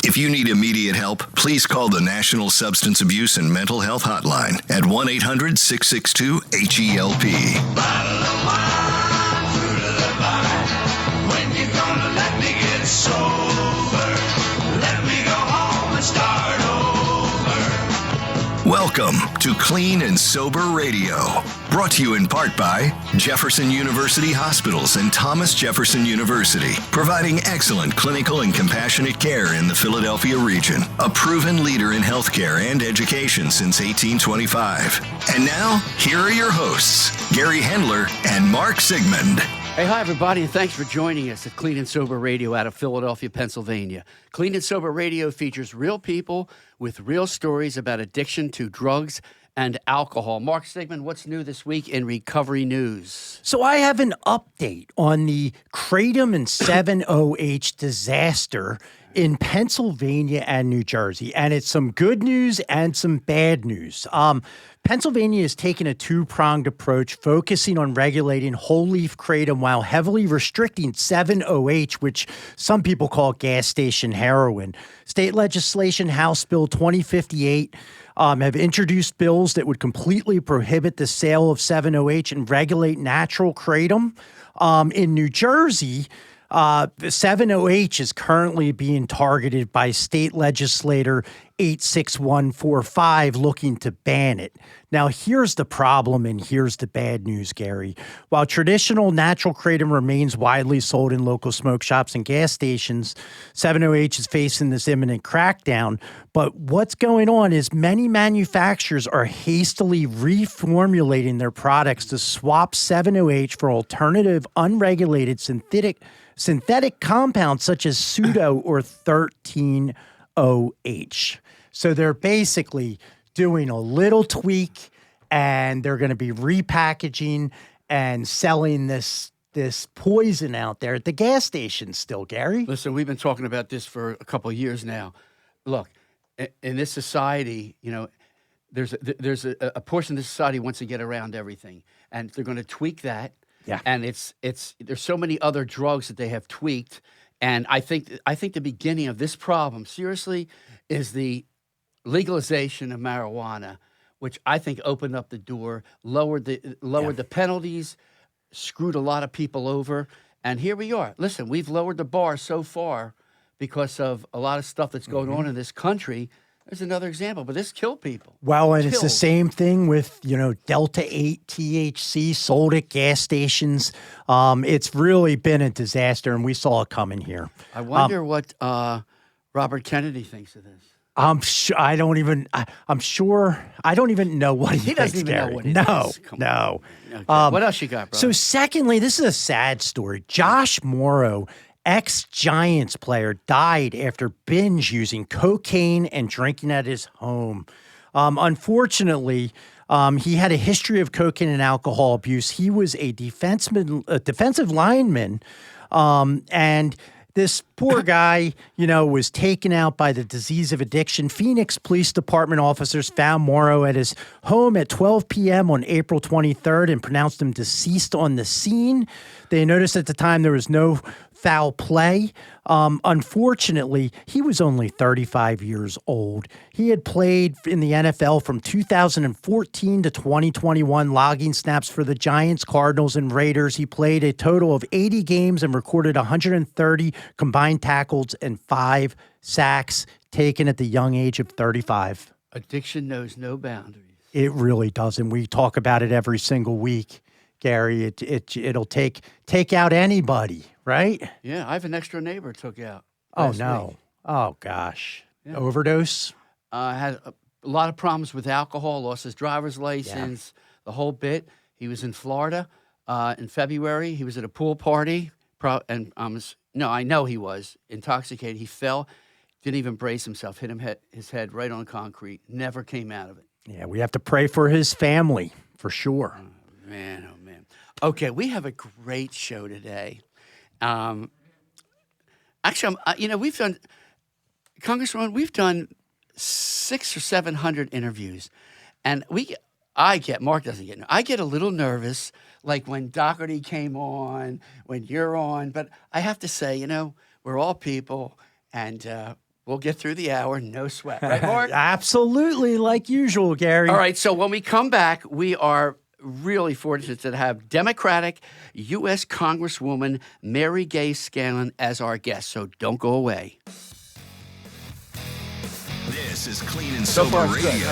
If you need immediate help, please call the National Substance Abuse and Mental Health Hotline at 1-800-662-HELP. Bottle of wine, fruit of the vine. When you gonna let me get sober? Let me go home and start over. Welcome to Clean and Sober Radio, brought to you in part by Jefferson University Hospitals and Thomas Jefferson University, providing excellent clinical and compassionate care in the Philadelphia region, a proven leader in healthcare and education since 1825. And now, here are your hosts, Gary Hendler and Mark Sigmund. Hey, hi, everybody, and thanks for joining us at Clean and Sober Radio out of Philadelphia, Pennsylvania. Clean and Sober Radio features real people with real stories about addiction to drugs and alcohol. Mark Sigmund, what's new this week in recovery news? So I have an update on the Kratom and 7-OH disaster in Pennsylvania and New Jersey, and it's some good news and some bad news. Pennsylvania is taking a two-pronged approach, focusing on regulating whole-leaf kratom while heavily restricting 7-OH, which some people call gas station heroin. State legislation, House Bill 2058, have introduced bills that would completely prohibit the sale of 7-OH and regulate natural kratom. In New Jersey, the 7-OH is currently being targeted by state legislator 86145 looking to ban it. Now, here's the problem and here's the bad news, Gary. While traditional natural kratom remains widely sold in local smoke shops and gas stations, 7-OH is facing this imminent crackdown. But what's going on is many manufacturers are hastily reformulating their products to swap 7-OH for alternative unregulated synthetic compounds such as pseudo or 13-OH. So they're basically doing a little tweak, and they're going to be repackaging and selling this poison out there at the gas stations still, Gary. Listen, we've been talking about this for a couple of years now. Look, in this society, you know, there's a portion of the society wants to get around everything, and they're going to tweak that. Yeah. And there's so many other drugs that they have tweaked, and I think the beginning of this problem, seriously, is the legalization of marijuana, which I think opened up the door, lowered the penalties, screwed a lot of people over, and here we are. Listen, we've lowered the bar so far because of a lot of stuff that's going on in this country. There's another example, but this killed people. Well, and it's the same thing with, Delta 8 THC sold at gas stations. It's really been a disaster, and we saw it coming here. I wonder what Robert Kennedy thinks of this. I'm sure I don't even know what he doesn't thinks, even Gary. know what it is. No. Okay. What else you got, bro? So secondly, this is a sad story. Josh Morrow, ex-Giants player, died after binge using cocaine and drinking at his home. Unfortunately, he had a history of cocaine and alcohol abuse. He was a defensive lineman, and this poor guy, was taken out by the disease of addiction. Phoenix Police Department officers found Morrow at his home at 12 p.m. on April 23rd and pronounced him deceased on the scene. They noticed at the time there was no foul play. Unfortunately, he was only 35 years old. He had played in the NFL from 2014 to 2021, logging snaps for the Giants, Cardinals, and Raiders. He played a total of 80 games and recorded 130 combined tackles and 5 sacks, taken at the young age of 35. Addiction knows no boundaries. It really doesn't. We talk about it every single week, Gary. It'll take out anybody, right? Yeah, I have an extra neighbor took out. Oh, no. Week. Oh, gosh. Yeah. Overdose? Had a lot of problems with alcohol, lost his driver's license, the whole bit. He was in Florida in February. He was at a pool party, I know he was intoxicated. He fell, didn't even brace himself, hit his head right on concrete, never came out of it. Yeah, we have to pray for his family, for sure. Oh, man. Okay, we have a great show today. Actually, we've done, Congresswoman, we've done 600 or 700 interviews, and Mark doesn't get, I get a little nervous, like when Doherty came on, when you're on, but I have to say, we're all people, and We'll get through the hour, no sweat. Right, Mark? Absolutely, like usual, Gary. All right, so when we come back, we are really fortunate to have Democratic U.S. Congresswoman Mary Gay Scanlon as our guest, so don't go away. This is Clean and So Sober far, it's good, Radio.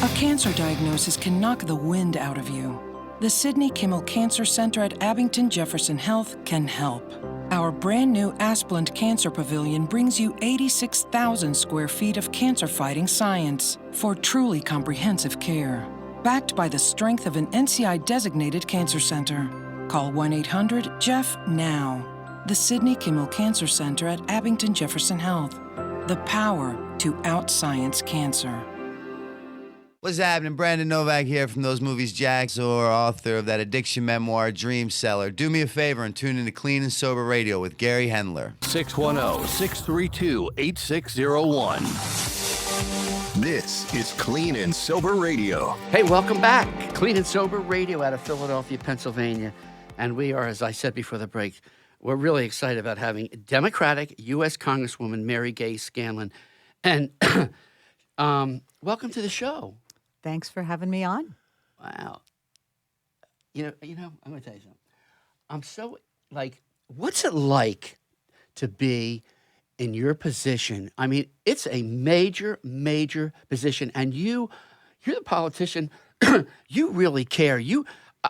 A cancer diagnosis can knock the wind out of you. The Sidney Kimmel Cancer Center at Abington Jefferson Health can help. Our brand new Asplund Cancer Pavilion brings you 86,000 square feet of cancer-fighting science for truly comprehensive care. Backed by the strength of an NCI-designated cancer center. Call 1-800-JEFF now. The Sidney Kimmel Cancer Center at Abington Jefferson Health. The power to out-science cancer. What's happening? Brandon Novak here from Those Movies Jacks, or author of that addiction memoir, Dream Seller. Do me a favor and tune into Clean and Sober Radio with Gary Hendler. 610-632-8601. This is Clean and Sober Radio. Hey, welcome back. Clean and Sober Radio out of Philadelphia, Pennsylvania. And we are, as I said before the break, we're really excited about having Democratic U.S. Congresswoman Mary Gay Scanlon. And welcome to the show. Thanks for having me on. Wow. You know, I'm going to tell you something. I'm so, what's it like to be in your position? I mean, it's a major, major position, and you're the politician. You really care.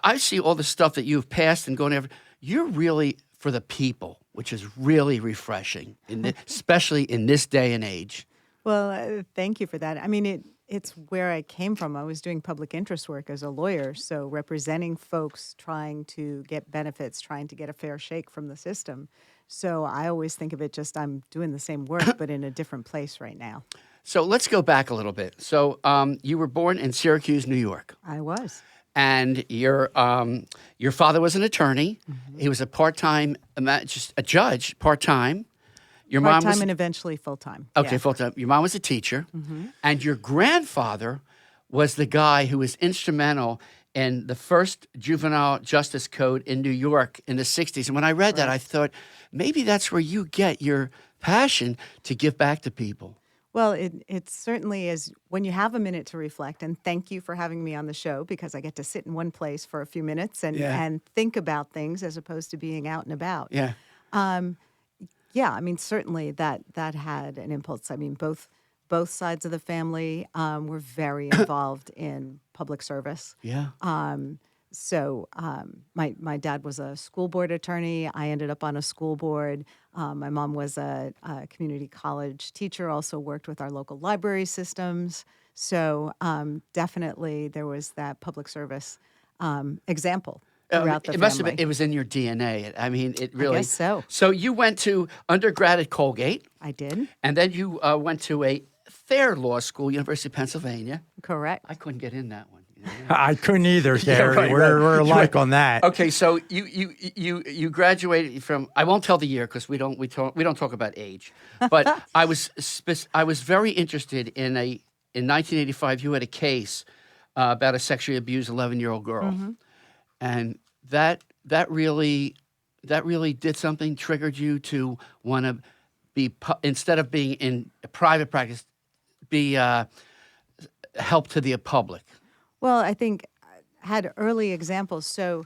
I see all the stuff that you've passed and going over. You're really for the people, which is really refreshing, especially in this day and age. Well, thank you for that. I mean, it's where I came from. I was doing public interest work as a lawyer, so representing folks trying to get benefits, trying to get a fair shake from the system. So I always think of it just I'm doing the same work, but in a different place right now. So let's go back a little bit. So you were born in Syracuse, New York. I was. And your father was an attorney. Mm-hmm. He was a part-time, just a judge, part-time. Your mom was part-time and eventually full-time. Okay, yeah. full-time. Your mom was a teacher. Mm-hmm. And your grandfather was the guy who was instrumental in the first juvenile justice code in New York in the 60s. And when I read that, I thought, maybe that's where you get your passion to give back to people. Well, it certainly is when you have a minute to reflect, and thank you for having me on the show because I get to sit in one place for a few minutes and think about things as opposed to being out and about. Yeah. Yeah, I mean, certainly that had an impulse. I mean, both sides of the family were very involved in public service. Yeah. So my dad was a school board attorney. I ended up on a school board. My mom was a community college teacher, also worked with our local library systems. So definitely there was that public service example throughout the it must family. have been, it was in your DNA. I mean, it really. I guess so. So you went to undergrad at Colgate. I did. And then you went to a fair law school, University of Pennsylvania. Correct. I couldn't get in that one. I couldn't either, Gary. right, We're alike on that. Okay, so you graduated from. I won't tell the year because we don't talk about age. But I was very interested in 1985. You had a case about a sexually abused 11-year-old girl, and that really did something. Triggered you to want to be instead of being in private practice, be help to the public. Well, I think I had early examples. So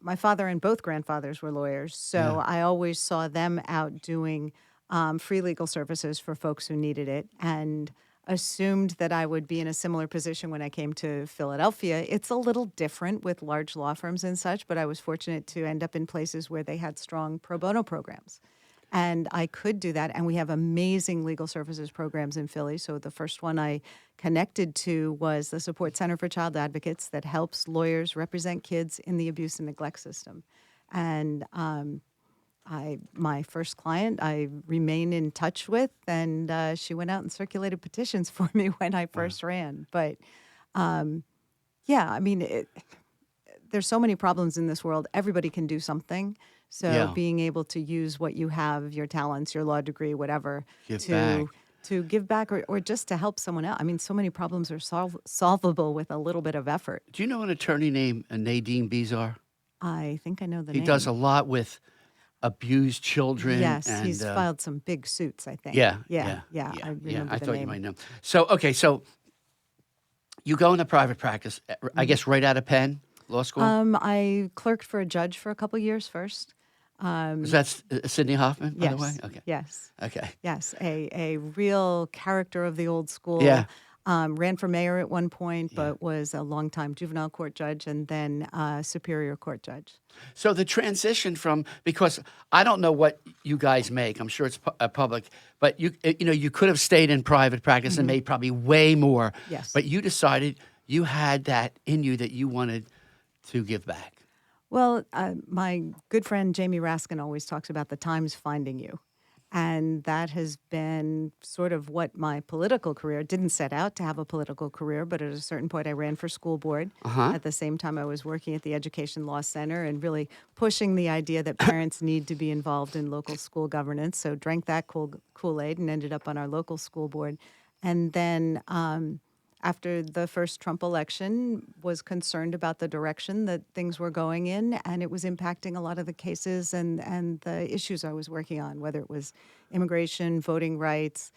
my father and both grandfathers were lawyers. So I always saw them out doing free legal services for folks who needed it and assumed that I would be in a similar position when I came to Philadelphia. It's a little different with large law firms and such, but I was fortunate to end up in places where they had strong pro bono programs. And I could do that. And we have amazing legal services programs in Philly. So the first one I connected to was the Support Center for Child Advocates that helps lawyers represent kids in the abuse and neglect system. And my first client I remain in touch with, and she went out and circulated petitions for me when I first ran. But yeah, I mean, there's so many problems in this world. Everybody can do something. So being able to use what you have, your talents, your law degree, whatever, to give back or just to help someone else. I mean, so many problems are solvable with a little bit of effort. Do you know an attorney named Nadine Bizar? I think I know the name. He does a lot with abused children. Yes, and, he's filed some big suits, I think. Yeah, yeah. I remember I the thought name. you might know. So, okay, so you go into private practice, I guess right out of Penn Law School? I clerked for a judge for a couple years first. Was that Sidney Hoffman, by the way? Yes. Okay. Yes. Okay. Yes, a real character of the old school. Yeah. Ran for mayor at one point, but was a longtime juvenile court judge and then superior court judge. So the transition from, because I don't know what you guys make, I'm sure it's public, but you could have stayed in private practice and made probably way more. Yes. But you decided you had that in you that you wanted to give back. Well, my good friend Jamie Raskin always talks about the times finding you. And that has been sort of what my political career didn't set out to have a political career, but at a certain point I ran for school board. At the same time, I was working at the Education Law Center and really pushing the idea that parents need to be involved in local school governance. So drank that Kool-Aid and ended up on our local school board. And then after the first Trump election, was concerned about the direction that things were going in, and it was impacting a lot of the cases and the issues I was working on, whether it was immigration, voting rights,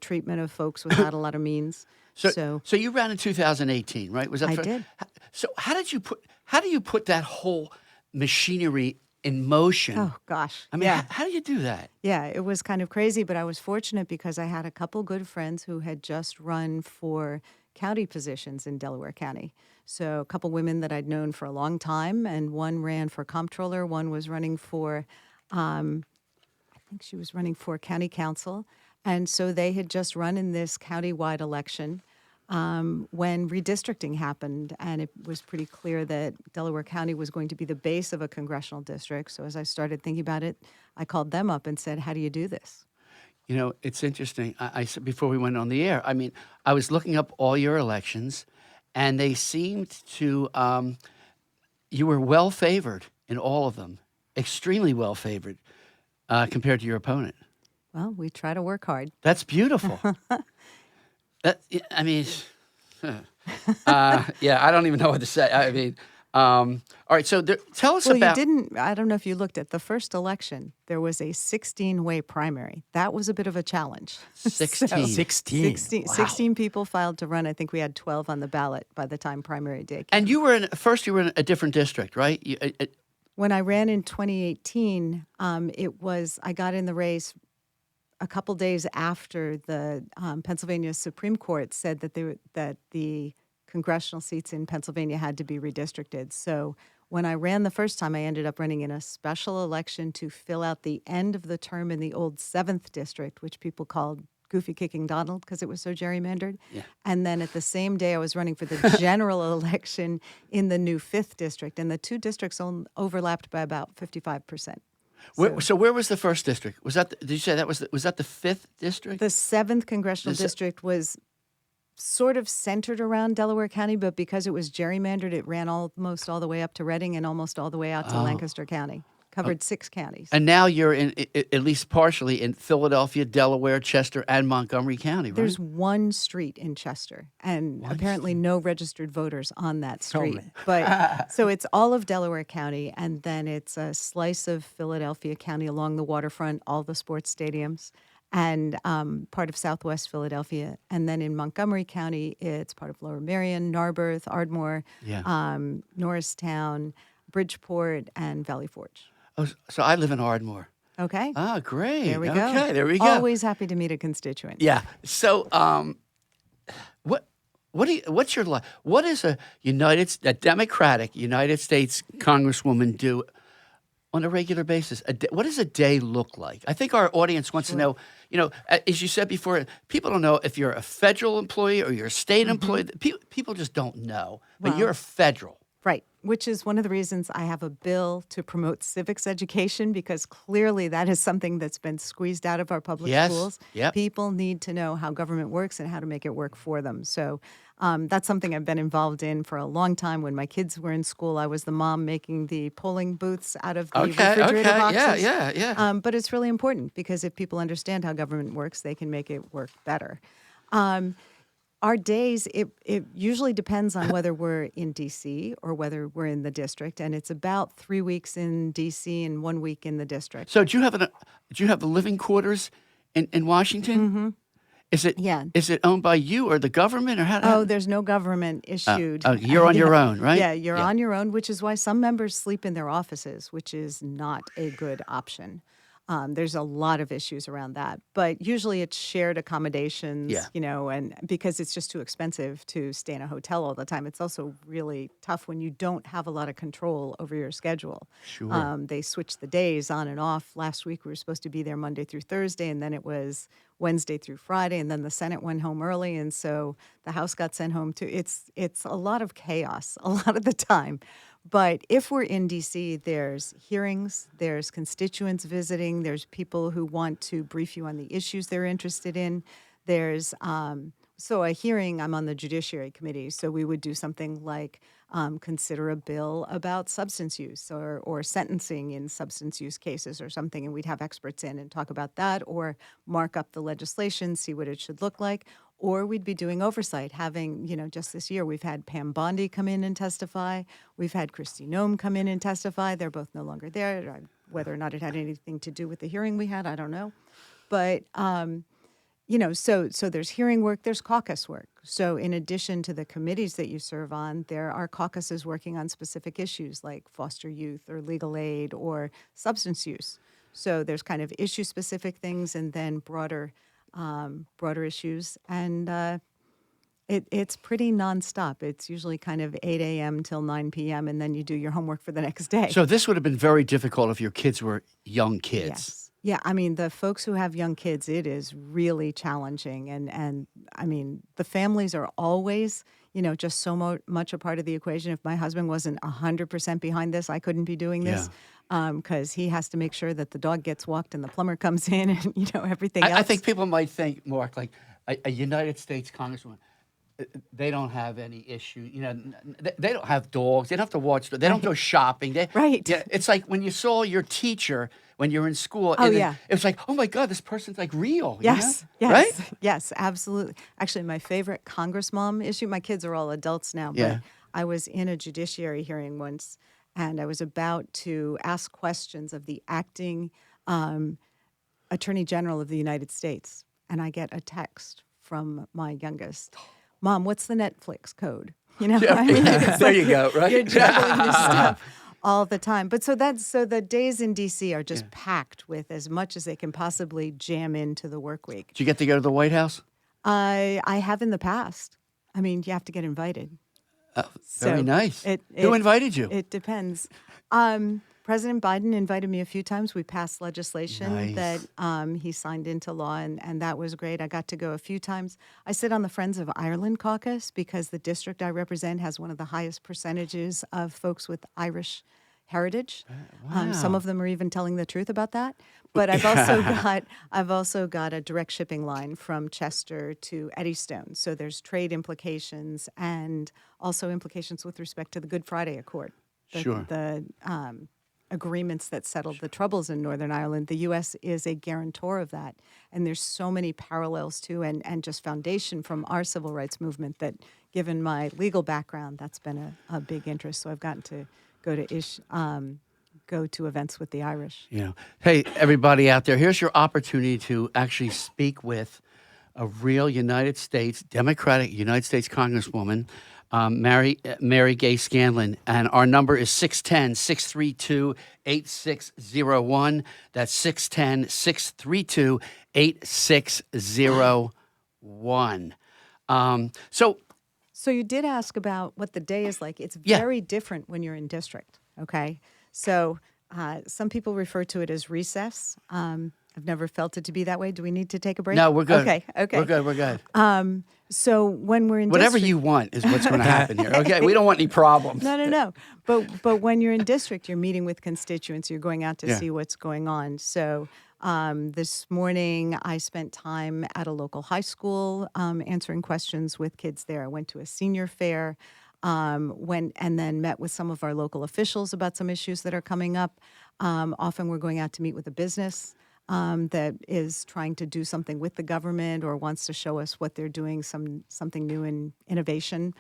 treatment of folks without a lot of means. So you ran in 2018, right? Was that I did. So how do you put that whole machinery in motion? Oh, gosh. I mean, yeah. how do you do that? Yeah, it was kind of crazy, but I was fortunate because I had a couple good friends who had just run for county positions in Delaware County. So a couple women that I'd known for a long time, and one ran for comptroller, one was running for, I think she was running for county council. And so they had just run in this county-wide election when redistricting happened, and it was pretty clear that Delaware County was going to be the base of a congressional district. So as I started thinking about it, I called them up and said, how do you do this? It's interesting. I said before we went on the air, I mean, I was looking up all your elections, and they seemed to, you were well favored in all of them, extremely well favored compared to your opponent. Well, we try to work hard. That's beautiful. I mean, I don't even know what to say. I mean, all right, so tell us well, about... I don't know if you looked at the first election, there was a 16-way primary. That was a bit of a challenge. 16. 16 people filed to run. I think we had 12 on the ballot by the time primary day came. And you were in a different district, right? When I ran in 2018, I got in the race a couple days after the Pennsylvania Supreme Court said that the congressional seats in Pennsylvania had to be redistricted. So when I ran the first time, I ended up running in a special election to fill out the end of the term in the old 7th district, which people called Goofy Kicking Donald because it was so gerrymandered. Yeah. And then at the same day, I was running for the general election in the new 5th district, and the two districts overlapped by about 55%. So where was the first district? Did you say was that the 5th district? The 7th congressional district was sort of centered around Delaware County, but because it was gerrymandered, it ran almost all the way up to Reading and almost all the way out to Lancaster County. Covered 6 counties. And now you're in, at least partially, in Philadelphia, Delaware, Chester, and Montgomery County, right? There's one street in Chester, and apparently no registered voters on that street. But so it's all of Delaware County, and then it's a slice of Philadelphia County along the waterfront, all the sports stadiums, and part of Southwest Philadelphia. And then in Montgomery County, it's part of Lower Merion, Narberth, Ardmore, Norristown, Bridgeport, and Valley Forge. Oh, so I live in Ardmore. Okay. Ah, great. There we go. Okay, there we go. Always happy to meet a constituent. Yeah. So, what's your life? What does a Democratic United States Congresswoman do on a regular basis? What does a day look like? I think our audience wants to know. As you said before, people don't know if you're a federal employee or you're a state employee. People just don't know. But you're a federal. Right, which is one of the reasons I have a bill to promote civics education, because clearly that is something that's been squeezed out of our public schools. Yep. People need to know how government works and how to make it work for them. So that's something I've been involved in for a long time. When my kids were in school, I was the mom making the polling booths out of the refrigerator boxes. Yeah. But it's really important because if people understand how government works, they can make it work better. our days, it usually depends on whether we're in D.C. or whether we're in the district, and it's about 3 weeks in D.C. and 1 week in the district. So do you have the living quarters in Washington? Mm-hmm. Is it Yeah. Is it owned by you or the government or how? Oh, there's no government issued. You're on your own, right? Yeah, you're on your own, which is why some members sleep in their offices, which is not a good option. There's a lot of issues around that, but usually it's shared accommodations, Yeah. and because it's just too expensive to stay in a hotel all the time. It's also really tough when you don't have a lot of control over your schedule. Sure. They switch the days on and off. Last week we were supposed to be there Monday through Thursday, and then it was Wednesday through Friday, and then the Senate went home early, and so the House got sent home too. It's a lot of chaos a lot of the time. But if we're in D.C., there's hearings, there's constituents visiting, there's people who want to brief you on the issues they're interested in. There's so a hearing, I'm on the Judiciary Committee, so we would do something like consider a bill about substance use or sentencing in substance use cases or something, and we'd have experts in and talk about that, or mark up the legislation, see what it should look like. Or we'd be doing oversight, having, just this year, we've had Pam Bondi come in and testify. We've had Kristi Noem come in and testify. They're both no longer there. Whether or not it had anything to do with the hearing we had, I don't know. But, so there's hearing work, there's caucus work. So in addition to the committees that you serve on, there are caucuses working on specific issues like foster youth or legal aid or substance use. So there's kind of issue-specific things and then broader issues, and it's pretty nonstop. It's usually kind of 8 a.m. till 9 p.m., and then you do your homework for the next day. So this would have been very difficult if your kids were young kids. Yes. Yeah, I mean, the folks who have young kids, it is really challenging, and I mean, the families are always, just so much a part of the equation. If my husband wasn't 100% behind this, I couldn't be doing this. Because he has to make sure that the dog gets walked and the plumber comes in and, everything else. I think people might think, Mark, like a United States Congresswoman, they don't have any issue. They don't have dogs. They don't have to watch. They don't go shopping. Right. Yeah, it's like when you saw your teacher when you were in school. Oh, and yeah. It was like, oh, my God, this person's like real. Yes. Yes. Right? Right? Yes, absolutely. Actually, my favorite Congressmom issue, my kids are all adults now, but I was in a judiciary hearing once, and I was about to ask questions of the acting Attorney General of the United States. And I get a text from my youngest, Mom, what's the Netflix code? I mean, it's There like you go, right? You're juggling this stuff all the time. But so the days in D.C. are just packed with as much as they can possibly jam into the work week. Did you get to go to the White House? I have in the past. I mean, you have to get invited. Very nice. Who Who invited you? It depends. President Biden invited me a few times. We passed legislation that he signed into law, and that was great. I got to go a few times. I sit on the Friends of Ireland caucus because the district I represent has one of the highest percentages of folks with Irish heritage. Some of them are even telling the truth about that. But I've also got a direct shipping line from Chester to Eddystone. So there's trade implications and also implications with respect to the Good Friday Accord. The agreements that settled the troubles in Northern Ireland. The U.S. is a guarantor of that. And there's so many parallels too, and just foundation from our civil rights movement that, given my legal background, that's been a big interest. So I've gotten to go to events with the Irish. Hey, everybody out there, here's your opportunity to actually speak with a real Democratic United States Congresswoman, Mary Gay Scanlon. And our number is 610-632-8601. That's 610-632-8601. So you did ask about what the day is like. It's very different when you're in district, okay? So some people refer to it as recess. I've never felt it to be that way. Do we need to take a break? No, we're good. Okay. We're good. So when we're in whatever district, you want is what's going to happen here. Okay, we don't want any problems. No. But when you're in district, you're meeting with constituents. You're going out to see what's going on. So this morning, I spent time at a local high school answering questions with kids there. I went to a senior fair, and then met with some of our local officials about some issues that are coming up. Often we're going out to meet with a business. that is trying to do something with the government or wants to show us what they're doing, something new in innovation.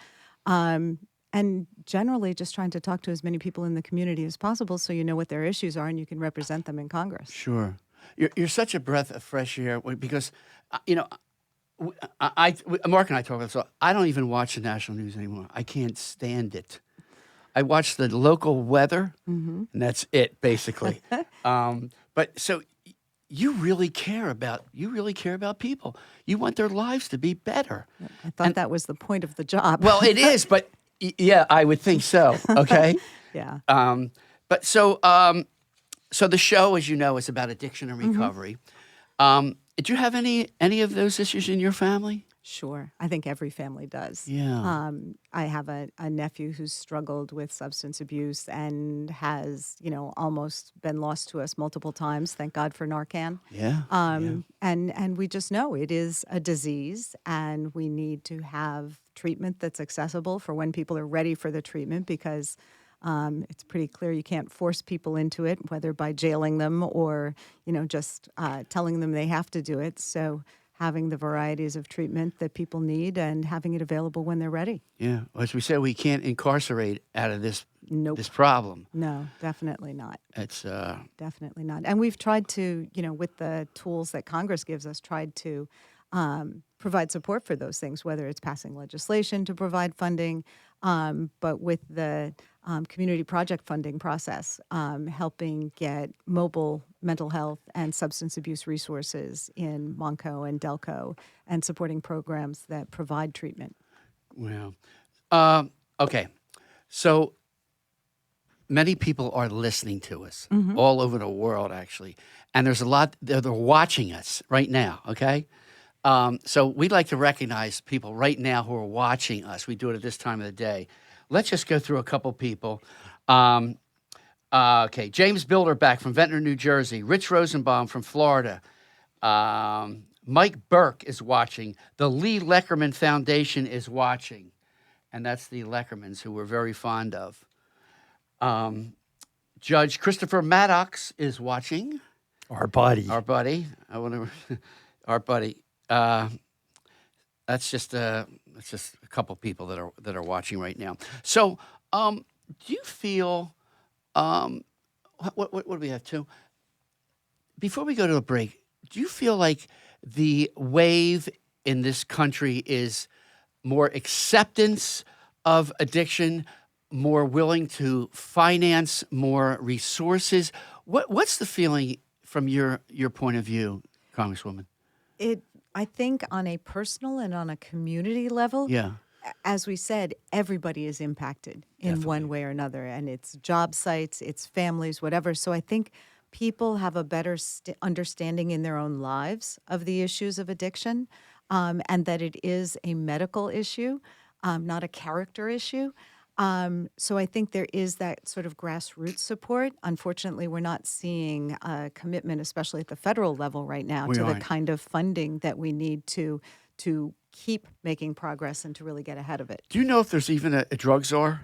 And generally just trying to talk to as many people in the community as possible so you know what their issues are and you can represent them in Congress. Sure. You're such a breath of fresh air because, Mark and I talk about this. I don't even watch the national news anymore. I can't stand it. I watch the local weather, and that's it, basically. But so you really care about people. You want their lives to be better. I thought that was the point of the job. Well, it is, but yeah, I would think so. Okay. Yeah. But so the show, as you know, is about addiction and recovery. Did you have any of those issues in your family? Sure. I think every family does. Yeah. I have a nephew who's struggled with substance abuse and has, almost been lost to us multiple times. Thank God for Narcan. Yeah. And we just know it is a disease and we need to have treatment that's accessible for when people are ready for the treatment because it's pretty clear you can't force people into it, whether by jailing them or, just telling them they have to do it. So having the varieties of treatment that people need and having it available when they're ready. Yeah. Well, as we said, we can't incarcerate out of this Nope. this problem. No, definitely not. It's Definitely not. And we've tried to, with the tools that Congress gives us, tried to provide support for those things, whether it's passing legislation to provide funding, but with the community project funding process, helping get mobile mental health and substance abuse resources in Monco and Delco and supporting programs that provide treatment. well. Okay. So many people are listening to us all over the world, actually. And there's a lot, they're watching us right now, okay? So we'd like to recognize people right now who are watching us. We do it at this time of the day. Let's just go through a couple people. Okay, James Bilderback from Ventnor, New Jersey. Rich Rosenbaum from Florida. Mike Burke is watching. The Lee Leckerman Foundation is watching. And that's the Leckermans, who we're very fond of. Judge Christopher Maddox is watching. Our buddy. Our buddy. Our buddy. That's just a couple people that are watching right now. So, do you feel? What do we have too? Before we go to a break, do you feel like the wave in this country is more acceptance of addiction, more willing to finance more resources? What's the feeling from your point of view, Congresswoman? I think on a personal and on a community level, Yeah. as we said, everybody is impacted in one way or another, and it's job sites, it's families, whatever. So I think people have a better understanding in their own lives of the issues of addiction, and that it is a medical issue, not a character issue. So I think there is that sort of grassroots support. Unfortunately, we're not seeing a commitment, especially at the federal level right now, to the kind of funding that we need to keep making progress and to really get ahead of it. Do you know if there's even a drug czar?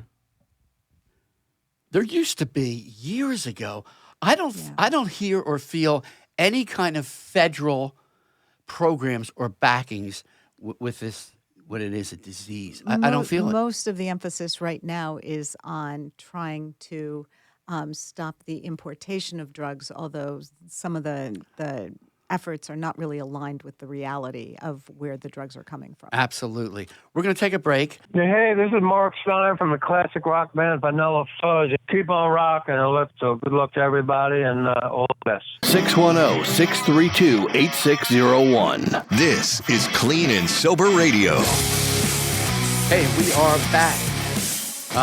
There used to be years ago. I don't hear or feel any kind of federal programs or backings with this. What it is, a disease. I don't feel it. Most of the emphasis right now is on trying to stop the importation of drugs, although some of the efforts are not really aligned with the reality of where the drugs are coming from. Absolutely. We're going to take a break. Hey, this is Mark Stein from the classic rock band Vanilla Fudge. Keep on rocking, so good luck to everybody and all the best. 610-632-8601. This is Clean and Sober Radio. Hey, we are back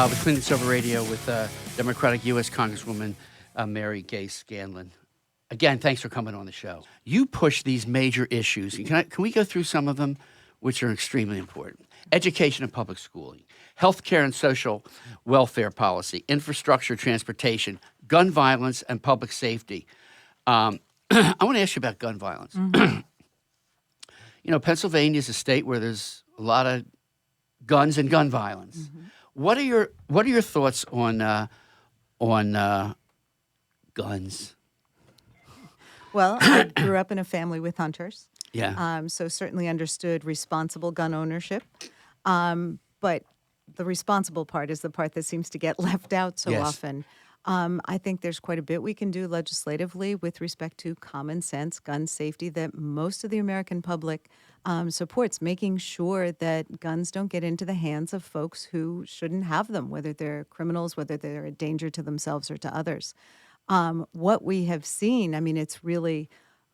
with Clean and Sober Radio with Democratic U.S. Congresswoman Mary Gay Scanlon. Again, thanks for coming on the show. You push these major issues. Can we go through some of them, which are extremely important? Education and public schooling, healthcare and social welfare policy, infrastructure, transportation, gun violence, and public safety. I want to ask you about gun violence. Pennsylvania is a state where there's a lot of guns and gun violence. What are your thoughts on guns? Well, I grew up in a family with hunters. Yeah. So certainly understood responsible gun ownership. But the responsible part is the part that seems to get left out so Yes. often. I think there's quite a bit we can do legislatively with respect to common sense gun safety that most of the American public supports, making sure that guns don't get into the hands of folks who shouldn't have them, whether they're criminals, whether they're a danger to themselves or to others. What we have seen, I mean, it's really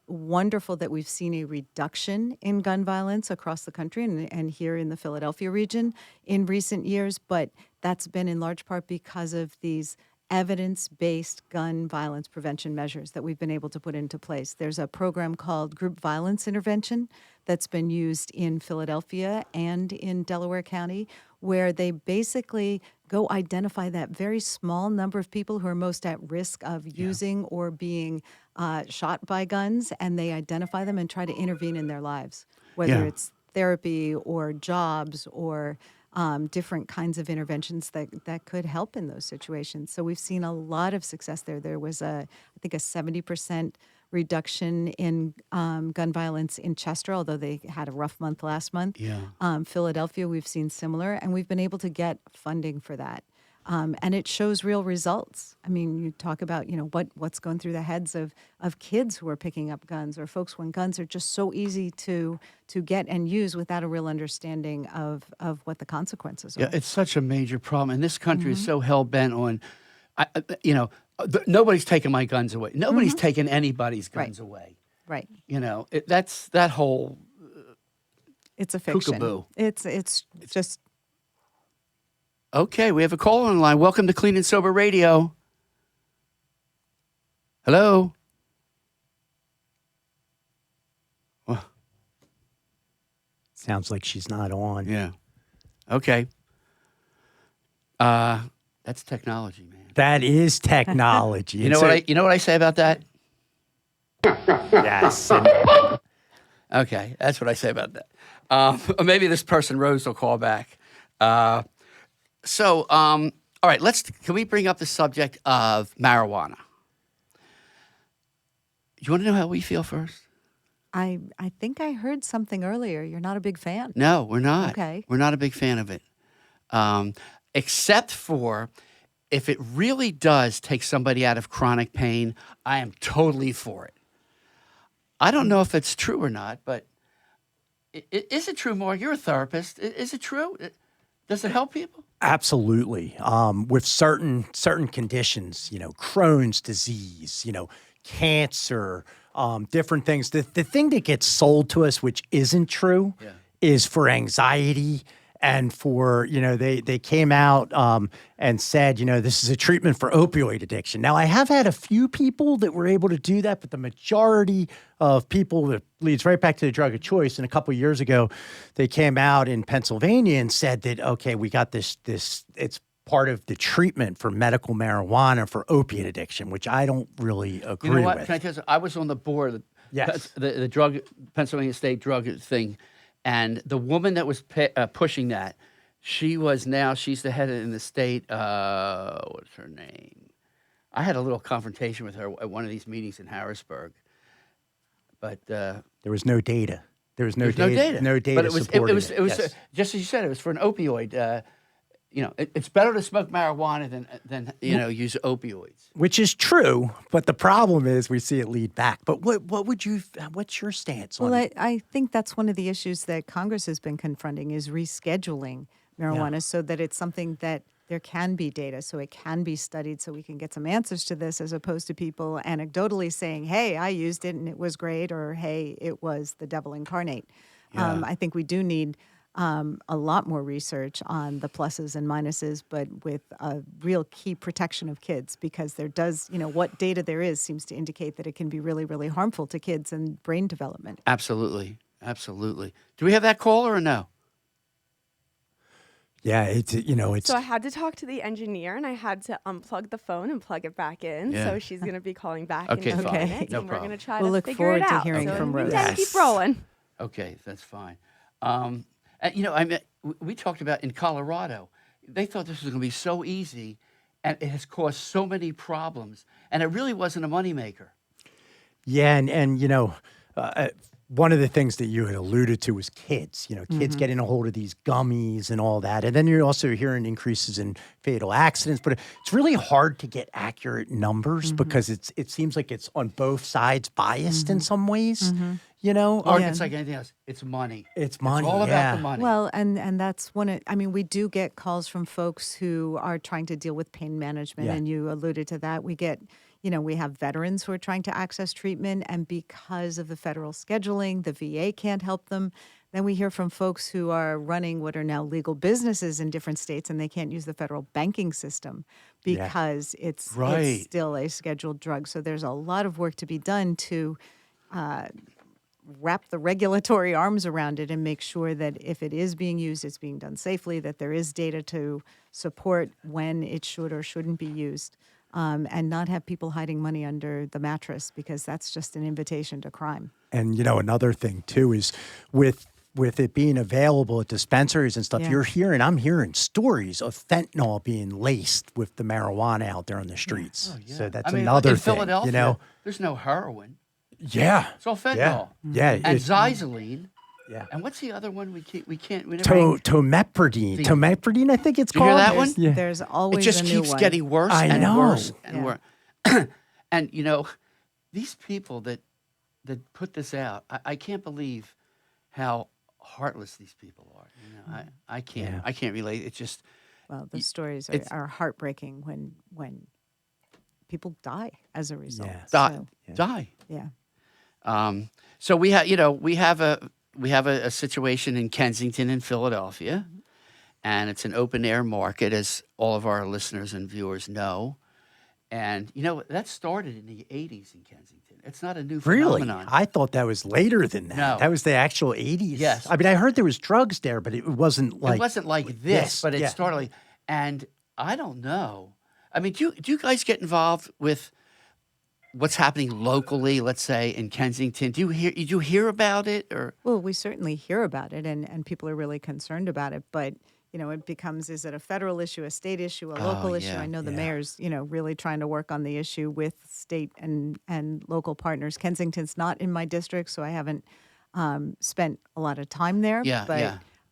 wonderful that we've seen a reduction in gun violence across the country and here in the Philadelphia region in recent years, but that's been in large part because of these evidence-based gun violence prevention measures that we've been able to put into place. There's a program called Group Violence Intervention that's been used in Philadelphia and in Delaware County, where they basically go identify that very small number of people who are most at risk of using or being shot by guns, and they identify them and try to intervene in their lives, whether Yeah. it's therapy or jobs or different kinds of interventions that could help in those situations. So we've seen a lot of success there. There was I think a 70% reduction in gun violence in Chester, although they had a rough month last month. Yeah. Philadelphia, we've seen similar, and we've been able to get funding for that. And it shows real results. I mean, you talk about, what's going through the heads of kids who are picking up guns, or folks when guns are just so easy to get and use without a real understanding of what the consequences are. Yeah, it's such a major problem. And this country is so hell-bent on, nobody's taking my guns away. Nobody's taking anybody's guns away. Right. That's that whole It's a fiction. Kookaboo. It's just Okay, we have a call on the line. Welcome to Clean and Sober Radio. Hello? Well, Sounds like she's not on. yeah. Okay. That's technology, man. That is technology. You know what I say about that? Yes. Okay, that's what I say about that. Or maybe this person, Rose, will call back. So, all right, can we bring up the subject of marijuana? You want to know how we feel first? I think I heard something earlier. You're not a big fan. No, we're not. Okay. We're not a big fan of it. Except for if it really does take somebody out of chronic pain, I am totally for it. I don't know if it's true or not, but is it true, Mark? You're a therapist. Is it true? Does it help people? Absolutely. With certain conditions, Crohn's disease, cancer, different things. The thing that gets sold to us, which isn't true, is for anxiety and for, they came out and said, this is a treatment for opioid addiction. Now, I have had a few people that were able to do that, but the majority of people, that leads right back to the drug of choice. And a couple of years ago, they came out in Pennsylvania and said that, okay, we got this, it's part of the treatment for medical marijuana for opiate addiction, which I don't really agree You know what? with. Can I tell you something? I was on the board of Yes. the drug Pennsylvania State drug thing, and the woman that was pushing that, she's the head in the state. What's her name? I had a little confrontation with her at one of these meetings in Harrisburg, but There was no data. There was no there's data. No data But it was yes. just as you said, it was for an opioid. It's better to smoke marijuana than use opioids. Which is true, but the problem is we see it lead back. But what's your stance on Well, it? I think that's one of the issues that Congress has been confronting is rescheduling marijuana so that it's something that there can be data, so it can be studied, so we can get some answers to this, as opposed to people anecdotally saying, hey, I used it and it was great, or hey, it was the devil incarnate. Yeah. I think we do need a lot more research on the pluses and minuses, but with a real key protection of kids, because there does, what data there is seems to indicate that it can be really, really harmful to kids and brain development. Absolutely. Do we have that caller or no? Yeah, it's So I had to talk to the engineer, and I had to unplug the phone and plug it back in. Yeah. So she's going to be calling back Okay, in a few fine. minutes, No and we're going problem. to try We'll to look figure forward it to out. hearing so from in the Rose. meantime, keep Yes. rolling. Okay, that's fine. We talked about in Colorado, they thought this was going to be so easy, and it has caused so many problems, and it really wasn't a moneymaker. Yeah, and one of the things that you had alluded to was kids. Kids getting a hold of these gummies and all that, and then you're also hearing increases in fatal accidents. But it's really hard to get accurate numbers because it seems like it's on both sides biased in some ways. Or it's like anything else. It's money. It's money. All about the money. Well, and that's we do get calls from folks who are trying to deal with pain management, and you alluded to that. We get, we have veterans who are trying to access treatment, and because of the federal scheduling, the VA can't help them. Then we hear from folks who are running what are now legal businesses in different states, and they can't use the federal banking system because it's still a scheduled drug. So there's a lot of work to be done to wrap the regulatory arms around it and make sure that if it is being used, it's being done safely, that there is data to support when it should or shouldn't be used, and not have people hiding money under the mattress, because that's just an invitation to crime. And, another thing, too, is with it being available at dispensaries and stuff, I'm hearing stories of fentanyl being laced with the marijuana out there on the streets. Oh, yeah. So that's in another thing, Philadelphia, there's no heroin. Yeah. It's all fentanyl. Yeah. And xylazine. Yeah. And what's the other one we can't Tomepridine. Tomepridine, I think it's Did you called. hear that one? Yeah. There's always It just a new keeps one. getting worse I and know. worse and Yeah. worse. And these people that put this out, I can't believe how heartless these people are. I can't relate. It's just Well, the stories it's- are heartbreaking when people die as a result. Yeah. die. Yeah. So we have a situation in Kensington and Philadelphia, and it's an open air market, as all of our listeners and viewers know. And that started in the 80s in Kensington. It's not a new Really? phenomenon. I thought that was later than that. No. That was the actual 80s. Yes. I mean, I heard there was drugs there, but it wasn't like... It wasn't like this, this, but it yeah. started like, and I don't know. I mean, do you guys get involved with what's happening locally, let's say in Kensington? Do you hear about it, or? Well, we certainly hear about it, and people are really concerned about it. But it becomes, is it a federal issue, a state issue, a local issue? yeah, I know the mayor's really trying to work on the issue with state and local partners. Kensington's not in my district, so I haven't spent a lot of time there. Yeah, but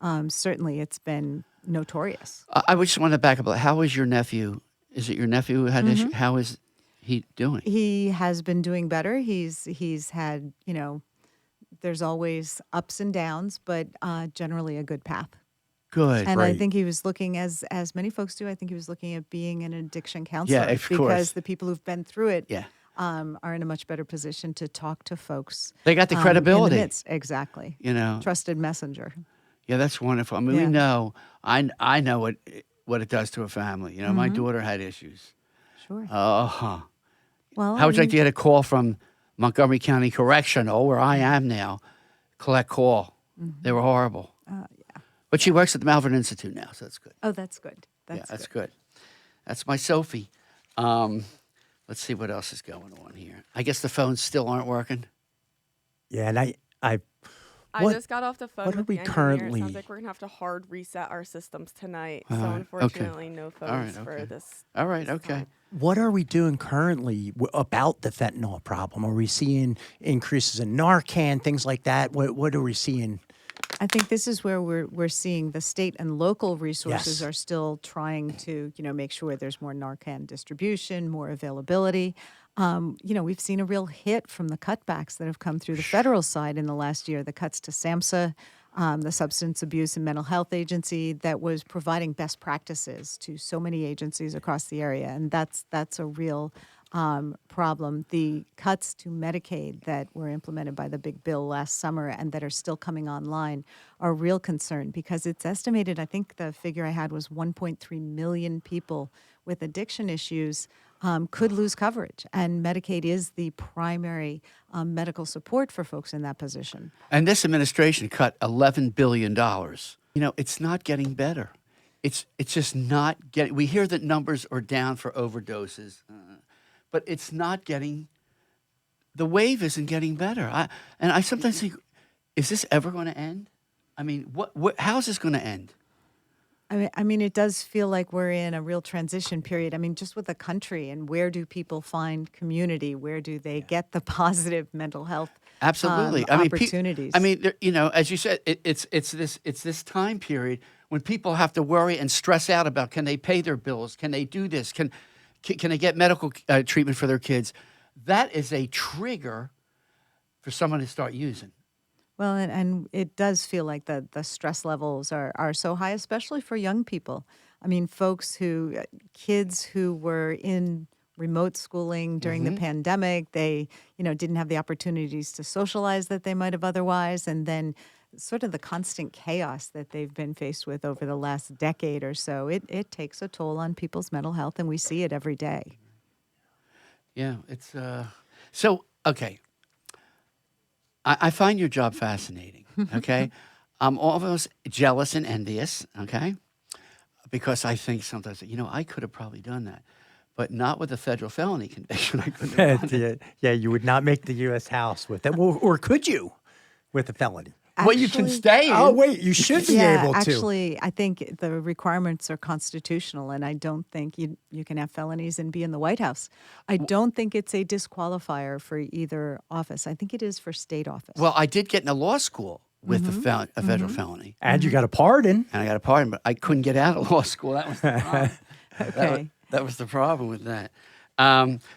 yeah. Certainly it's been notorious. I just want to back up. How is your nephew? Is it your nephew who had issue? How is he doing? He has been doing better. He's had, there's always ups and downs, but generally a good path. Good. And Right. I think he was looking, as many folks do, I think he was looking at being an addiction counselor. of because course. the people who've been through it Yeah. are in a much better position to talk to folks. They got the in credibility. the midst. Exactly. Trusted messenger. Yeah, that's wonderful. I mean, Yeah. we know. I know what it does to a family. My daughter had issues. Sure. Oh. Well, How would you like to get a call from Montgomery County Correctional, where I am now, collect call? They were horrible. Yeah. But she works at the Malvern Institute now, so that's good. Oh, that's good. That's good. That's my Sophie. Let's see what else is going on here. I guess the phones still aren't working. Yeah, and I I What- just got off the phone what are with we the engineer. currently- It sounds like we're going to have to hard reset our systems tonight. So Okay. unfortunately, no phones right, for okay. this. All right, this okay. time. What are we doing currently about the fentanyl problem? Are we seeing increases in Narcan, things like that? What are we seeing? I think this is where we're seeing the state and local resources Yes. are still trying to, make sure there's more Narcan distribution, more availability. We've seen a real hit from the cutbacks that have come through the federal side in the last year. The cuts to SAMHSA, the Substance Abuse and Mental Health Agency, that was providing best practices to so many agencies across the area, and that's a real problem. The cuts to Medicaid that were implemented by the big bill last summer and that are still coming online are a real concern, because it's estimated, I think the figure I had was 1.3 million people with addiction issues could lose coverage. And Medicaid is the primary medical support for folks in that position. And this administration cut $11 billion. It's not getting better. It's just not getting. We hear that numbers are down for overdoses, but it's not getting. The wave isn't getting better. I sometimes think, is this ever going to end? I mean, how is this going to end? I mean, it does feel like we're in a real transition period. I mean, just with the country and where do people find community? Where do they get the positive mental health Absolutely. I mean, opportunities? as you said, it's this time period when people have to worry and stress out about, can they pay their bills? Can they do this? Can they get medical treatment for their kids? That is a trigger for someone to start using. Well, and it does feel like the stress levels are so high, especially for young people. I mean, kids who were in remote schooling during the pandemic, they, didn't have the opportunities to socialize that they might have otherwise. And then sort of the constant chaos that they've been faced with over the last decade or so, it takes a toll on people's mental health, and we see it every day. Yeah, it's so okay. I find your job fascinating, okay? I'm almost jealous and envious, okay? Because I think sometimes, I could have probably done that, but not with a federal felony conviction. I couldn't have done it. Yeah, you would not make the U.S. House with that. Well, or could you with a felony? Well, you can stay in. Oh, wait, you should be able to. Actually, I think the requirements are constitutional, and I don't think you can have felonies and be in the White House. I don't think it's a disqualifier for either office. I think it is for state office. Well, I did get into law school with a federal felony. And you got a pardon. And I got a pardon, but I couldn't get out of law school. That was the problem. Okay. That was the problem with that.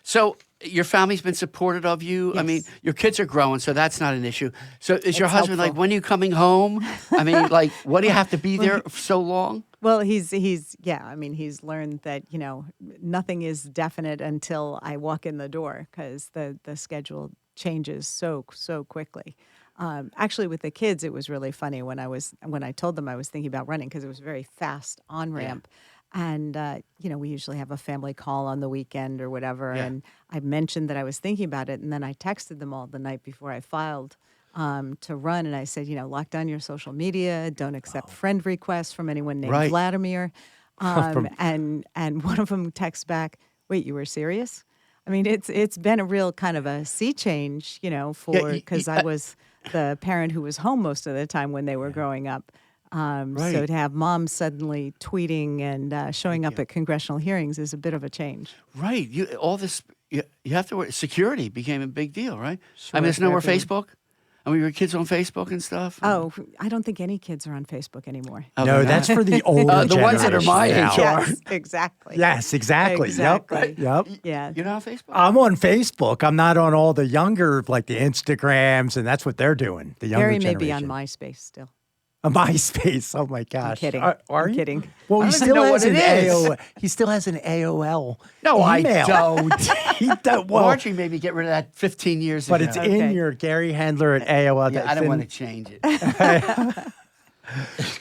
So your family's been supportive of you. Yes. I mean, your kids are growing, so that's not an issue. So is your It's husband like, helpful. when are you coming home? I mean, like, what do you have to be there so long? Well, he's I mean, he's learned that, nothing is definite until I walk in the door, because the schedule changes so quickly. Actually, with the kids, it was really funny when I told them I was thinking about running, because it was very fast on ramp. And, we usually have a family call on the weekend or whatever. Yeah. And I mentioned that I was thinking about it. And then I texted them all the night before I filed to run. And I said, lock down your social media. Don't accept friend requests from anyone named Right. Vladimir. And one of them texts back, wait, you were serious? I mean, it's been a real kind of a sea change, because I was the parent who was home most of the time when they were growing up. So to have mom suddenly tweeting and showing up at congressional hearings is a bit of a change. Right. You have to work. Security became a big deal, right? Sure, I mean, there's no more everyone. Facebook? I mean, your kids on Facebook and stuff? Oh, I don't think any kids are on Facebook anymore. Oh, No, they're that's not? for the older The ones that are my generation age now. are. Yes, exactly. Yes, exactly. Exactly. Yep. Yeah. You're not on Facebook? I'm on Facebook. I'm not on all the younger, like the Instagrams, and that's what they're doing. The younger Gary may generation. be on MySpace still. A MySpace. Oh my gosh. kidding. Are I'm you? kidding. Well, I he don't even still know has what an it is. AOL. He still has an AOL. No, I email. don't. He don't. Well, Margie made me get rid of that 15 years but ago. it's in Okay. your Gary Hendler at AOL. Yeah, I That's don't in- want to change it.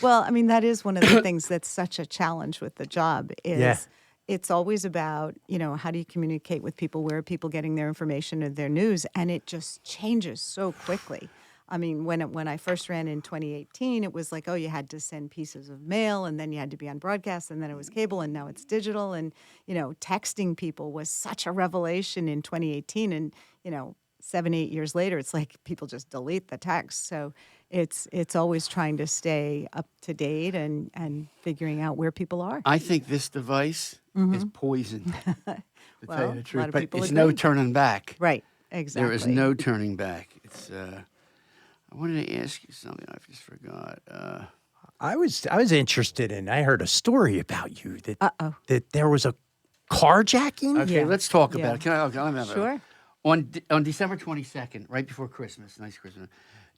Well, I mean, that is one of the things that's such a challenge with the job is Yeah. it's always about, how do you communicate with people? Where are people getting their information or their news? And it just changes so quickly. I mean, when I first ran in 2018, it was like, oh, you had to send pieces of mail, and then you had to be on broadcast, and then it was cable, and now it's digital. And, texting people was such a revelation in 2018. And, 7-8 years later, it's like people just delete the text. So it's always trying to stay up to date and figuring out where people are. I think this device is poison, to tell Well, you a the lot truth. of But people it's no agree. turning back. Right, exactly. There is no turning back. It's. I wanted to ask you something. I just forgot. I was interested in. I heard a story about you Uh-oh. that there was a carjacking. Okay, Yeah. let's talk Yeah. about it. Can I have a- Sure. On December 22nd, right before Christmas, nice Christmas,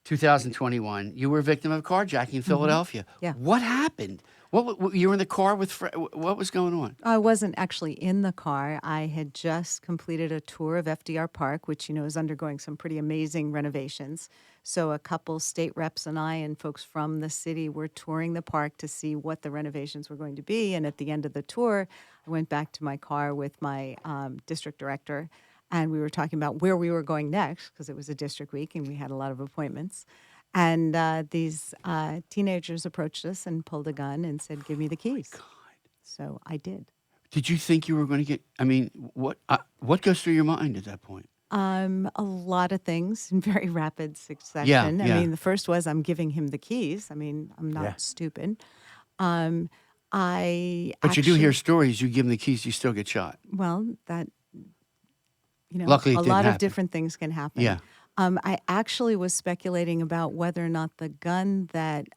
2021, you were a victim of carjacking in Philadelphia. Yeah. What happened? What you were in the car with? What was going on? I wasn't actually in the car. I had just completed a tour of FDR Park, which, is undergoing some pretty amazing renovations. So a couple state reps and I and folks from the city were touring the park to see what the renovations were going to be. And at the end of the tour, I went back to my car with my district director, and we were talking about where we were going next, because it was a district week and we had a lot of appointments. And these teenagers approached us and pulled a gun and said, give me the keys. So I did. Did you think you were going to get? I mean, what goes through your mind at that point? A lot of things in very rapid succession. Yeah. I mean, the first was I'm giving him the keys. I mean, I'm not Yeah. stupid. But you do hear stories. You give them the keys, you still get shot. Well, that, Luckily, it a didn't lot of happen. different things can happen. Yeah. I actually was speculating about whether or not the gun that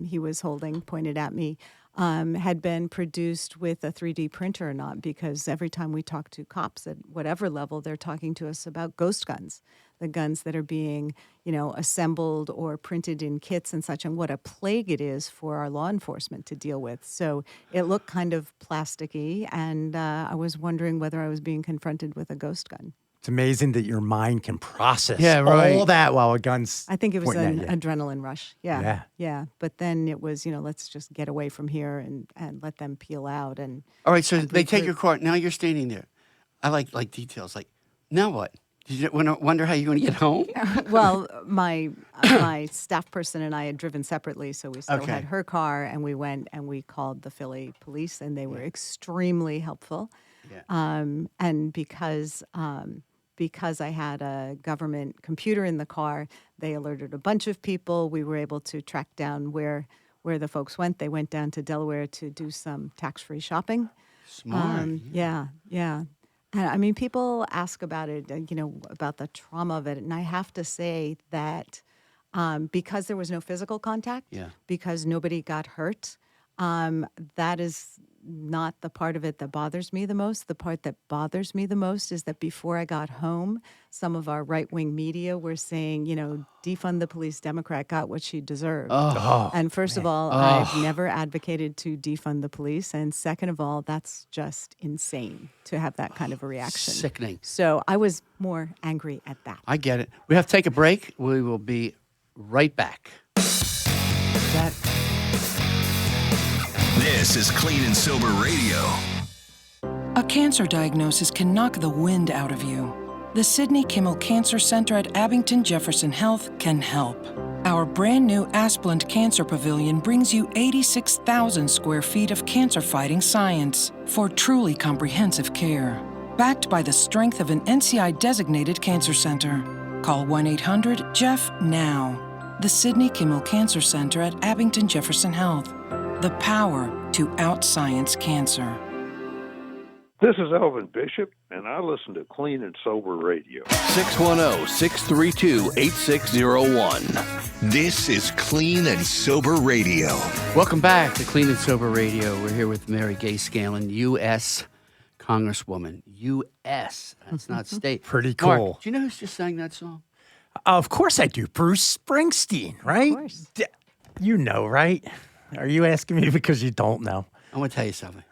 he was holding, pointed at me, had been produced with a 3D printer or not, because every time we talk to cops at whatever level, they're talking to us about ghost guns, the guns that are being, assembled or printed in kits and such, and what a plague it is for our law enforcement to deal with. So it looked kind of plasticky, and I was wondering whether I was being confronted with a ghost gun. It's amazing that your mind can process Yeah, right. all that while a gun's I think it was pointing an at you. adrenaline rush. Yeah. But then it was, let's just get away from here and let them peel out. And All right, so and they take regroup. your car. Now you're standing there. I like details. Like, now what? Did you wonder how you're going to get home? Well, my staff person and I had driven separately, so we still Okay. had her car, and we went and we called the Philly police, and they were extremely helpful. Yeah. And because I had a government computer in the car, they alerted a bunch of people. We were able to track down where the folks went. They went down to Delaware to do some tax-free shopping. Smart. Yeah. And I mean, people ask about it, about the trauma of it. And I have to say that because there was no physical contact, Yeah. because nobody got hurt, that is not the part of it that bothers me the most. The part that bothers me the most is that before I got home, some of our right-wing media were saying, defund the police, Democrat got what she deserved. And first of all, I've never advocated to defund the police. And second of all, that's just insane to have that kind of a reaction. Sickening. So I was more angry at that. I get it. We have to take a break. We will be right back. That This is Clean and Sober Radio. A cancer diagnosis can knock the wind out of you. The Sidney Kimmel Cancer Center at Abington Jefferson Health can help. Our brand new Asplund Cancer Pavilion brings you 86,000 square feet of cancer-fighting science for truly comprehensive care. Backed by the strength of an NCI-designated cancer center. Call 1-800-JEFF now. The Sidney Kimmel Cancer Center at Abington Jefferson Health. The power to outscience cancer. This is Elvin Bishop, and I listen to Clean and Sober Radio. 610-632-8601. This is Clean and Sober Radio. Welcome back to Clean and Sober Radio. We're here with Mary Gay Scanlon, U.S. Congresswoman. U.S. That's not state. Pretty Mark, cool. do you know who's just sang that song? Of course I do. Bruce Springsteen, right? Of course. You know, right? Are you asking me because you don't know? I want to tell you something.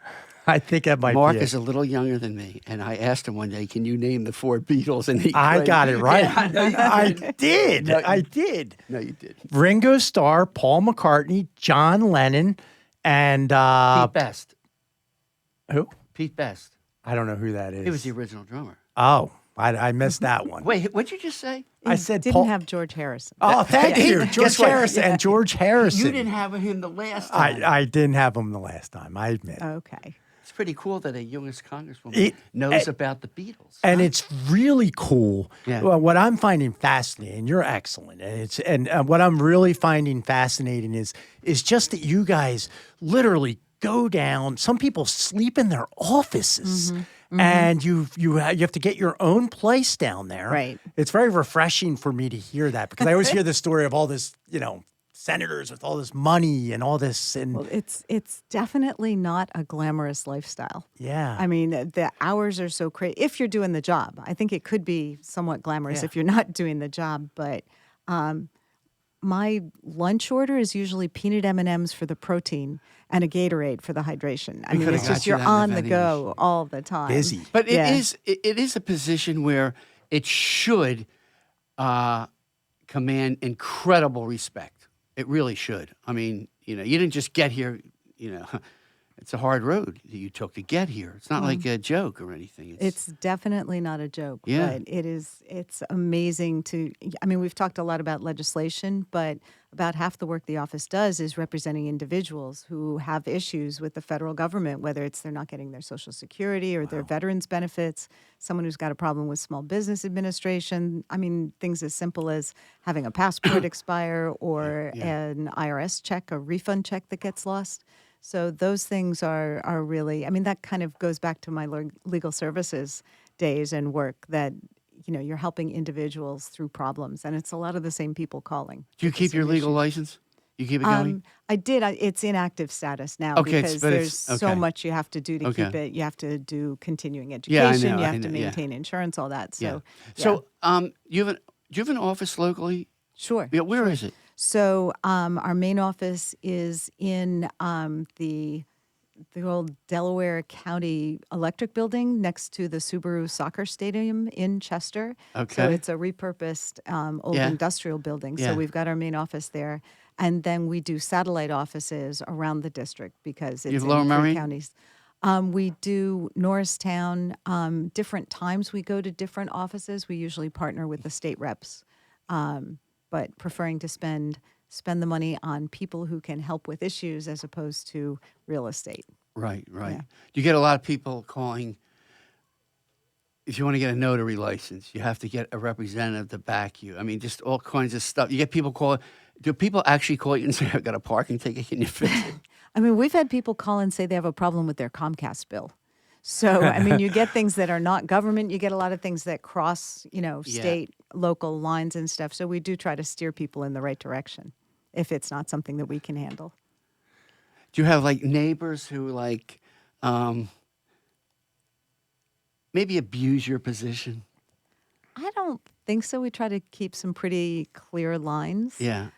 I think that might Mark be it. is a little younger than me, and I asked him one day, "Can you name the 4 Beatles?" And he I couldn't. got it right. Yeah, I know you I did. did. No, you I did. No, you did. Ringo Starr, Paul McCartney, John Lennon, and Pete Best. who? Pete Best. I don't know who that is. He was the original drummer. Oh, I missed that one. Wait, what'd you just say? I said Didn't Paul. have George Harrison. Oh, thank you, Guess George what? Harrison and George Harrison. You didn't have him the last time. I didn't have him the last time. I admit. Okay. It's pretty cool that a U.S. Congresswoman It- knows about the Beatles. And it's really cool. Yeah. Well, what I'm finding fascinating, you're excellent, and what I'm really finding fascinating is just that you guys literally go down. Some people sleep in their offices, and you have to get your own place down there. Right. It's very refreshing for me to hear that because I always hear the story of all this, senators with all this money and all this, and Well, it's definitely not a glamorous lifestyle. yeah. I mean, the hours are so crazy. If you're doing the job, I think it could be somewhat glamorous Yeah. if you're not doing the job. But my lunch order is usually peanut M&Ms for the protein and a Gatorade for the hydration. I mean, could've it's got just you you're that in the on the vending go machine. all the time. Busy. But Yeah. it is a position where it should command incredible respect. It really should. I mean, you didn't just get here, it's a hard road that you took to get here. It's not like a joke or anything. It's definitely not a joke, Yeah. but it's amazing we've talked a lot about legislation, but about half the work the office does is representing individuals who have issues with the federal government, whether it's they're not getting their Social Security or their veterans benefits, someone who's got a problem with Small Business Administration. I mean, things as simple as having a passport expire or an IRS check, a refund check that gets lost. So those things are really, I mean, that kind of goes back to my legal services days and work that, you're helping individuals through problems. And it's a lot of the same people calling. Do you with the keep your same legal issues. license? You keep it going? I did. It's inactive status now Okay, because but there's it's- so okay. much you have to do to keep Okay. it. You have to do continuing Yeah, I education. know, You I have to know, yeah. maintain insurance, all that. Yeah. So, So, do you have an office locally? sure. Yeah, where sure. is it? So our main office is in the old Delaware County Electric Building next to the Subaru Soccer Stadium in Chester. So Okay. it's a repurposed old Yeah. industrial building. Yeah. So we've got our main office there. And then we do satellite offices around the district because You it's have Lower in 3 Merion? counties. We do Norristown. Different times we go to different offices. We usually partner with the state reps, but preferring to spend the money on people who can help with issues as opposed to real estate. Right. Yeah. You get a lot of people calling. If you want to get a notary license, you have to get a representative to back you. I mean, just all kinds of stuff. You get people calling. Do people actually call you and say, "I've got a parking ticket. Can you fix it?" I mean, we've had people call and say they have a problem with their Comcast bill. So, I mean, you get things that are not government. You get a lot of things that cross, state, local lines and stuff. So we do try to steer people in the right direction if it's not something that we can handle. Do you have like neighbors who like maybe abuse your position? I don't think so. We try to keep some pretty clear lines. Yeah.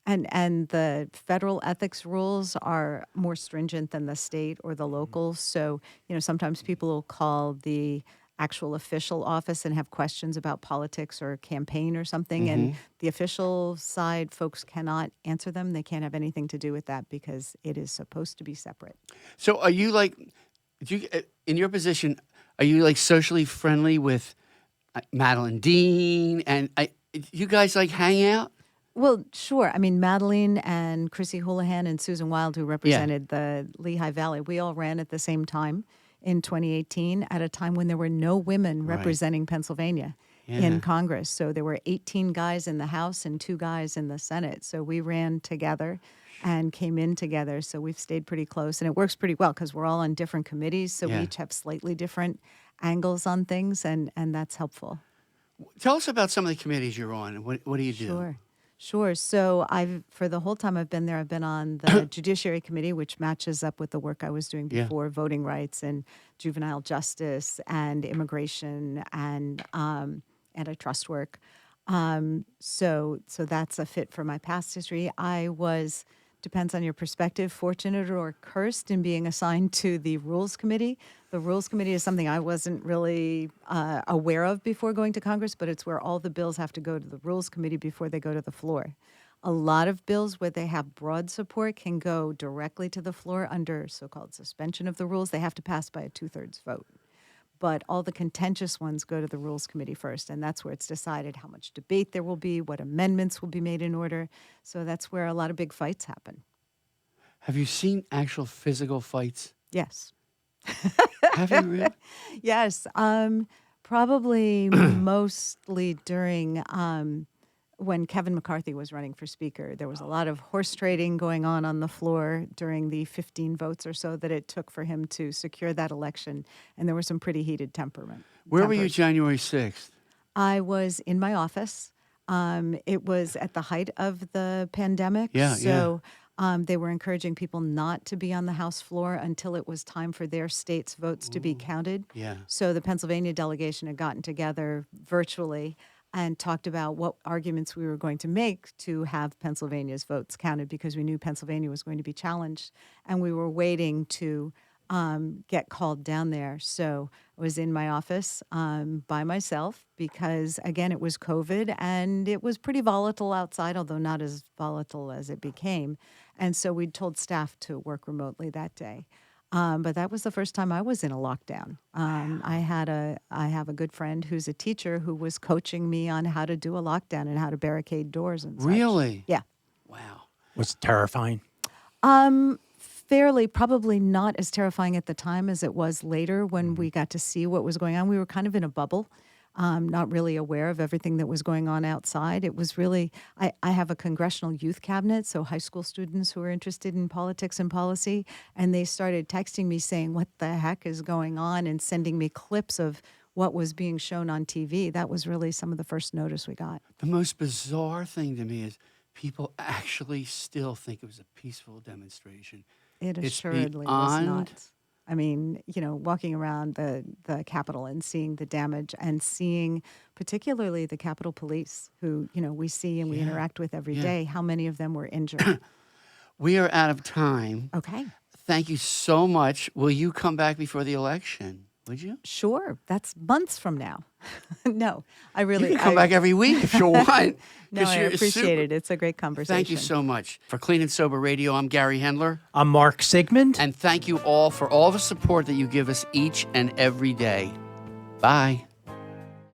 And the federal ethics rules are more stringent than the state or the local. So, sometimes people will call the actual official office and have questions about politics or campaign or something. And the official side folks cannot answer them. They can't have anything to do with that because it is supposed to be separate. So are you like, in your position, are you like socially friendly with Madeline Dean? And you guys like hang out? Well, sure. I mean, Madeline and Chrissy Houlihan and Susan Wild, who represented the Lehigh Valley, we all ran at the same time in 2018 at a time when there were no women representing Pennsylvania in Congress. So there were 18 guys in the House and 2 guys in the Senate. So we ran together and came in together. So we've stayed pretty close. And it works pretty well because we're all on different committees. So we each have slightly different angles on things, and that's helpful. Tell us about some of the committees you're on. What do you do? Sure. So for the whole time I've been there, I've been on the Judiciary Committee, which matches up with the work I was doing before, voting rights and juvenile justice and immigration and antitrust work. So that's a fit for my past history. I was, depends on your perspective, fortunate or cursed in being assigned to the Rules Committee. The Rules Committee is something I wasn't really aware of before going to Congress, but it's where all the bills have to go to the Rules Committee before they go to the floor. A lot of bills where they have broad support can go directly to the floor under so-called suspension of the rules. They have to pass by a 2/3 vote. But all the contentious ones go to the Rules Committee first, and that's where it's decided how much debate there will be, what amendments will be made in order. So that's where a lot of big fights happen. Have you seen actual physical fights? Yes. Have you really? Yes. Probably mostly during when Kevin McCarthy was running for Speaker. There was a lot of horse trading going on the floor during the 15 votes or so that it took for him to secure that election. And there was some pretty heated temperament. Where were you January 6th? I was in my office. It was at the height of the pandemic. So they were encouraging people not to be on the House floor until it was time for their state's votes to be counted. So the Pennsylvania delegation had gotten together virtually and talked about what arguments we were going to make to have Pennsylvania's votes counted because we knew Pennsylvania was going to be challenged. And we were waiting to get called down there. So I was in my office by myself because, again, it was COVID and it was pretty volatile outside, although not as volatile as it became. And so we told staff to work remotely that day. But that was the first time I was in a lockdown. I have a good friend who's a teacher who was coaching me on how to do a lockdown and how to barricade doors and such. Really? Yeah. Wow. Was it terrifying? Fairly, probably not as terrifying at the time as it was later when we got to see what was going on. We were kind of in a bubble. not really aware of everything that was going on outside. It was really, I have a congressional youth cabinet, so high school students who are interested in politics and policy, and they started texting me saying, what the heck is going on, and sending me clips of what was being shown on TV. That was really some of the first notice we got. The most bizarre thing to me is people actually still think it was a peaceful demonstration. It It's assuredly was beyond- not. I mean, walking around the Capitol and seeing the damage and seeing particularly the Capitol Police who, we see and we interact with every day, how many of them were injured. We are out of time. Okay. Thank you so much. Will you come back before the election? Would you? Sure. That's months from now. No, I really... You can come back every week if you want. No, 'cause I you're appreciate super- it. It's a great conversation. Thank you so much. For Clean and Sober Radio, I'm Gary Hendler. I'm Mark Sigmund. And thank you all for all the support that you give us each and every day. Bye.